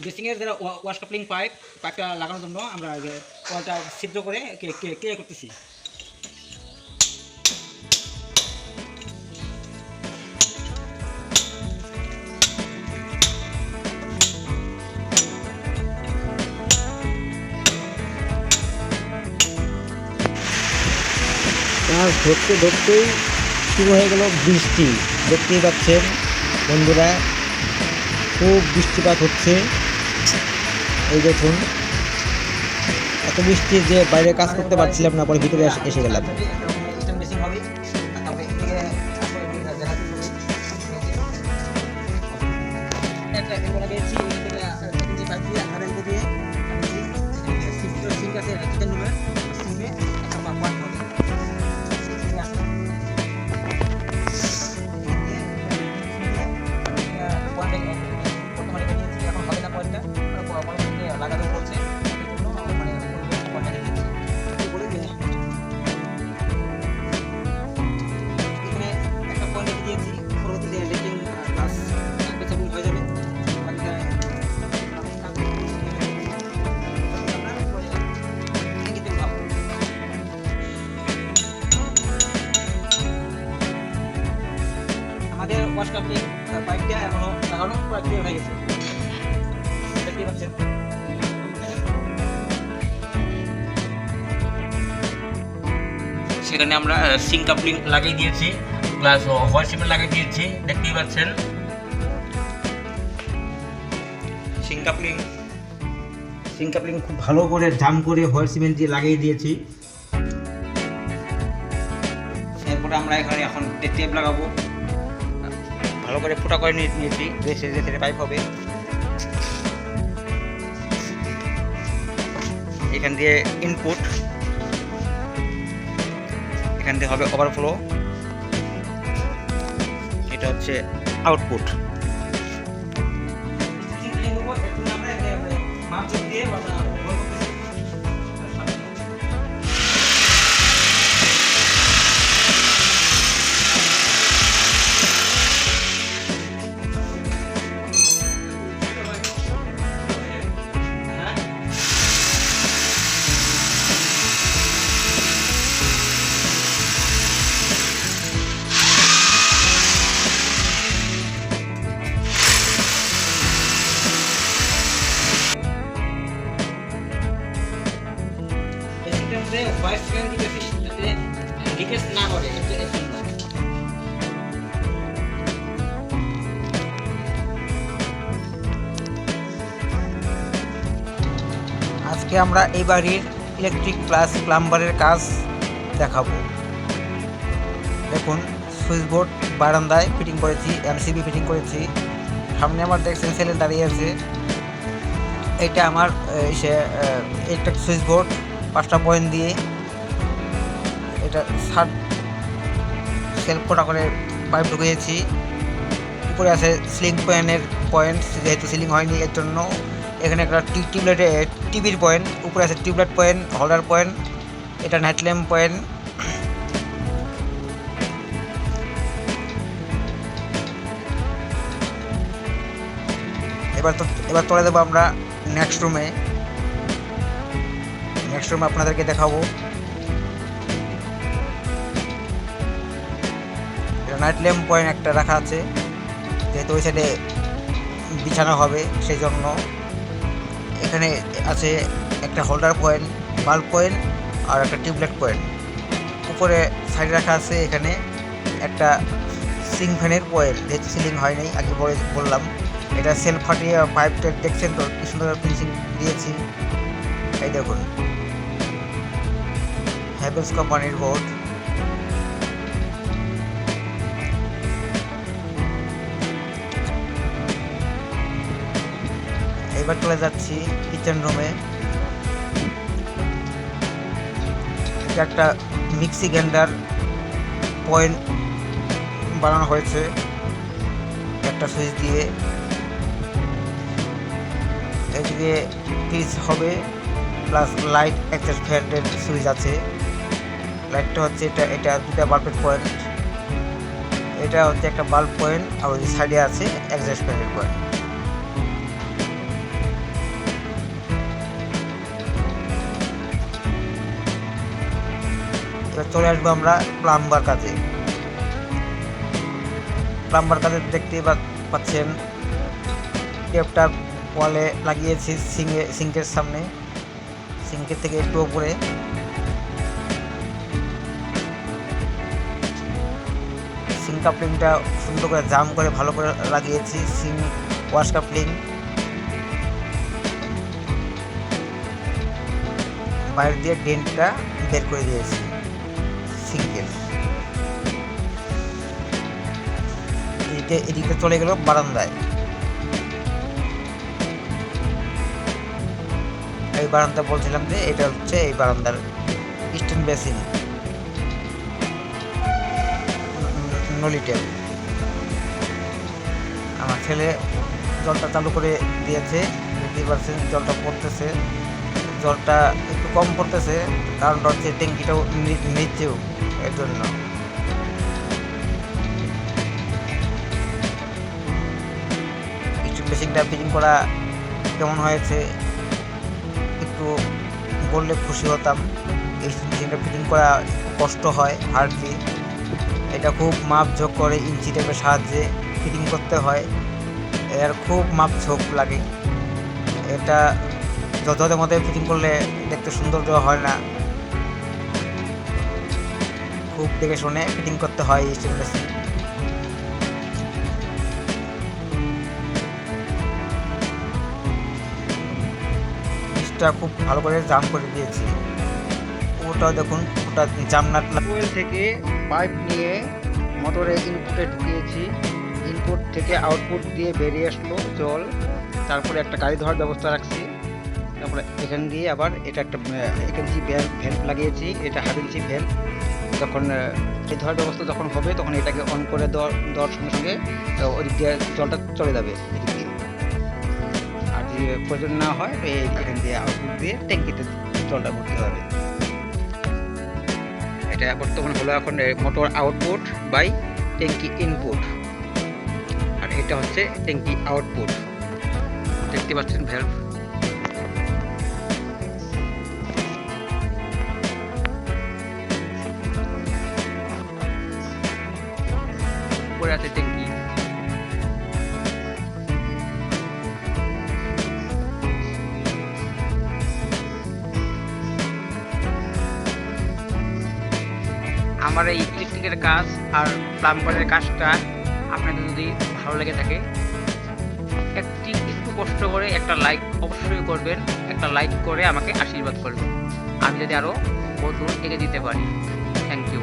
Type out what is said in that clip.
বেসিংয়ের যারা wash coupling পাইপটা লাগানোর জন্য আমরা কলটা ছিদ্র করে ক্লিয়ার করতেছি। মাছ ধরতে ধরতেই শুরু হয়ে গেল বৃষ্টি। দেখতেই পাচ্ছেন বন্ধুরা, খুব বৃষ্টিপাত হচ্ছে। এই দেখুন, এত বৃষ্টি যে বাইরে কাজ করতে পারছিলাম না, পরে ভিতরে এসে গেলাম। আমাদের ওয়াশ কাপলিং পাইপটা এখনো লাগানো পুরো ক্লিয়ার হয়ে গেছে, দেখতে পাচ্ছেন। সেখানে আমরা সিং কাপলিং লাগিয়ে দিয়েছি, প্লাস হোয়াইট সিমেন্ট লাগিয়ে দিয়েছি, দেখতেই পাচ্ছেন। সিং কাপলিং খুব ভালো করে জাম করে হোয়াইট সিমেন্ট দিয়ে লাগিয়ে দিয়েছি। এরপরে আমরা এখন টেপ লাগাবো, ভালো করে ফুটা করে নিয়েছি, যে পাইপ হবে। এখান দিয়ে ইনপুট, এখান দিয়ে হবে ওভারফ্লো, এটা হচ্ছে আউটপুট। হোয়াইট সিমেন্ট দিতেছি যাতে লিকেজ না করে, এর জন্য। আজকে আমরা এই বাড়ির ইলেকট্রিক প্লাস প্লাম্বারের কাজ দেখাবো। দেখুন, সুইচ বোর্ড বারান্দায় ফিটিং করেছি, এমসিবি ফিটিং করেছি। সামনে আমার দেখছেন ছেলে দাঁড়িয়ে আছে। এটা আমার একটা সুইচ বোর্ড 5টা পয়েন্ট দিয়ে, এটা সেলফ ফোটা করে পাইপ ঢুকিয়েছি। উপরে আছে সিলিং পয়েন্টের পয়েন্ট, যেহেতু সিলিং হয়নি এর জন্য। এখানে একটা টিউবলাইটের টিভির পয়েন্ট, উপরে আছে টিউবলাইট পয়েন্ট, হোল্ডার পয়েন্ট, এটা নাইট ল্যাম্প পয়েন্ট। এবার চলে যাবো আমরা নেক্সট রুমে আপনাদেরকে দেখাবো। নাইট ল্যাম্প পয়েন্ট একটা রাখা আছে, যেহেতু ওই সাইডে বিছানো হবে সেই জন্য। এখানে আছে একটা হোল্ডার পয়েন্ট, বাল্ব পয়েন্ট আর একটা টিউবলাইট পয়েন্ট। উপরে সাইডে রাখা আছে এখানে একটা সিং ফ্যানের পয়েন্ট, যেহেতু সিলিং হয়নি আগে বললাম। এটা সেলফ ফাটিয়ে পাইপটা দেখছেন তো, কি সুন্দর ফিনিশিং দিয়েছি। এই দেখুন, হ্যাভেলস কোম্পানির বোর্ড। এবার চলে যাচ্ছি কিচেন রুমে। এটা একটা মিক্সি গ্রাইন্ডার পয়েন্ট বানানো হয়েছে একটা সুইচ দিয়ে। এদিকে ফ্রিজ হবে, প্লাস লাইট অ্যাডজাস্ট ফ্যানের সুইচ আছে। লাইটটা হচ্ছে এটা দুটা বাল্বের পয়েন্ট, এটা হচ্ছে একটা বাল্ব পয়েন্ট, আর ওই সাইডে আছে অ্যাডজাস্ট ফ্যানের পয়েন্ট। এবার চলে আসবো আমরা প্লাম্বার কাজে। প্লাম্বার কাজে দেখতে পাচ্ছেন টেপটা ওয়ালে লাগিয়েছি সিঙ্কের সামনে, সিঙ্কের থেকে একটু উপরে। সিঙ্ক কাপলিংটা সুন্দর করে জাম করে ভালো করে লাগিয়েছি, সিঙ্ক ওয়াশ কাপলিং। বাইরে দিয়ে ডেন্টটা বের করে দিয়েছি সিঙ্কের। এদিকে চলে গেল বারান্দায়। এই বারান্দা বলছিলাম যে এটা হচ্ছে এই বারান্দার স্ট্যান্ড বেসিন, নলি ট্যাপ। আমার ছেলে জলটা চালু করে দিয়েছে, দেখতে পাচ্ছেন জলটা পড়তেছে। জলটা একটু কম পড়তেছে, কারণটা হচ্ছে ট্যাঙ্কিটাও নিচেও, এর জন্য। স্ট্যান্ড বেসিনটা ফিটিং করা কেমন হয়েছে একটু বললে খুশি হতাম। এই মেশিনটা ফিটিং করা কষ্ট হয়, হার্ডলি। এটা খুব মাপঝোঁক করে ইঞ্চি টেপের সাহায্যে ফিটিং করতে হয়, এর খুব মাপঝোঁক লাগে। এটা যথাযথ মতো ফিটিং করলে দেখতে সুন্দর হয় না, খুব দেখে শুনে ফিটিং করতে হয় এই স্ট্যান্ড মেশিন। খুব ভালো করে জাম করে দিয়েছি। ওটাও দেখুন, ওটা জামনাট কোয়েল থেকে পাইপ নিয়ে মোটরে ইনপুটে ঢুকিয়েছি। ইনপুট থেকে আউটপুট দিয়ে বেরিয়ে আসলো জল। তারপরে একটা গাড়ি ধোয়ার ব্যবস্থা রাখছি। তারপরে এখান দিয়ে আবার এটা একটা এখানছি ভ্যালভ লাগিয়েছি, এটা হাফ ইঞ্চি ভ্যালভ। যখন এই ধোয়ার ব্যবস্থা যখন হবে তখন এটাকে অন করে দেওয়ার সঙ্গে সঙ্গে ওদিক দিয়ে জলটা চলে যাবে এদিক দিয়ে। আর যদি প্রয়োজন না হয় এখান দিয়ে আউটপুট দিয়ে ট্যাঙ্কিতে জলটা ভর্তি হবে। এটা বর্তমানে হলো এখন মোটর আউটপুট বাই ট্যাঙ্কি ইনপুট, আর এটা হচ্ছে ট্যাঙ্কি আউটপুট। দেখতে পাচ্ছেন ভ্যালভ। উপরে আছে ট্যাঙ্কি। আমার এই ইলেকট্রিকের কাজ আর প্লাম্বারের কাজটা আপনাদের যদি ভালো লেগে থাকে একটু কষ্ট করে একটা লাইক অবশ্যই করবেন। একটা লাইক করে আমাকে আশীর্বাদ করবেন, আমি যদি আরও বহু দূর এগিয়ে দিতে পারি। Thank you.